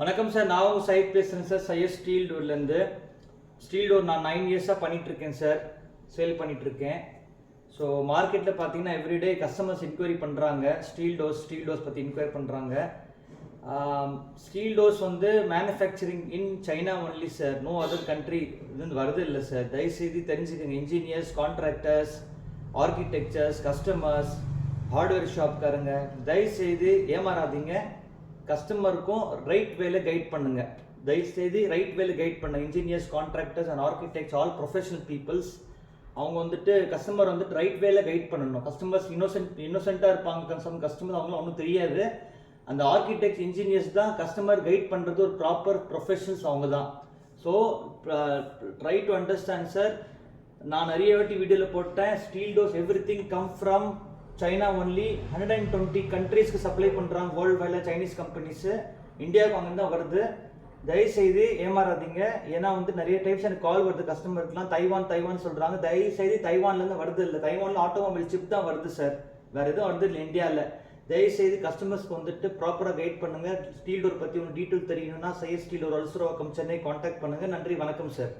வணக்கம் சார். நான் உங்கள் சைட் பேசுகிறேன் சார். சையஸ் ஸ்டீல் டோர்லேருந்து. ஸ்டீல் டோர் நான் 9 இயர்ஸாக பண்ணிகிட்ருக்கேன் சார். சேல் பண்ணிகிட்ருக்கேன். ஸோ மார்க்கெட்டில் பார்த்தீங்கன்னா எவ்ரிடே கஸ்டமர்ஸ் என்கொயரி பண்ணுறாங்க. ஸ்டீல் டோர்ஸ் பற்றி என்கொயரி பண்ணுறாங்க. ஸ்டீல் டோர்ஸ் வந்து manufacturing in China only sir. No other country இது வருது இல்லை சார். தயவுசெய்து தெரிஞ்சுக்கோங்க. Engineers, contractors, architectures, customers, hardware ஷாப்காரங்க தயவுசெய்து ஏமாறாதீங்க. கஸ்டமருக்கும் ரைட் வேல கைட் பண்ணுங்க. தயவுசெய்து ரைட் வேல கைட் பண்ணுங்க. Engineers, contractors and architects, all professional peoples. அவங்க வந்துட்டு கஸ்டமர் வந்துட்டு ரைட் வேல கைட் பண்ணணும். கஸ்டமர்ஸ் இன்னோசென்ட்டாக இருப்பாங்க. கஸ்டமர் அவங்களும் ஒன்றும் தெரியாது. அந்த ஆர்கிடெக்ட், இன்ஜினியர்ஸ் தான் கஸ்டமர் கைட் பண்ணுறது. ஒரு ப்ராப்பர் ப்ரொஃபஷனல்ஸ் அவங்க தான். So try to understand sir. நான் நிறைய வாட்டி வீடியோவில் போட்டேன். Steel doors everything come from China only. 120 கண்ட்ரீஸ்க்கு சப்ளை பண்ணுறாங்க வேர்ல்டு வைடில். சைனீஸ் கம்பெனிஸு இந்தியாவுக்கு அங்கே தான் வருது. தயவுசெய்து ஏமாறாதீங்க. ஏன்னா வந்து நிறைய டைப்ஸ் எனக்கு கால் வருது கஸ்டமருக்குலாம். தைவான் சொல்கிறாங்க. தயவுசெய்து தைவான்லேருந்து வருது இல்லை. தைவானில் ஆட்டோமொபைல் சிப் தான் வருது சார். வேறு எதுவும் வருது இல்லை இந்தியாவில். தயவுசெய்து கஸ்டமர்ஸ்க்கு வந்துட்டு ப்ராப்பராக கைட் பண்ணுங்கள். ஸ்டீல் டோர் பற்றி ஒன்று டீட்டெயில் தெரியணும்னா சையஸ் ஸ்டீல் டோர், அல்சுரவாக்கம், சென்னை கான்டாக்ட் பண்ணுங்கள். நன்றி, வணக்கம் சார்.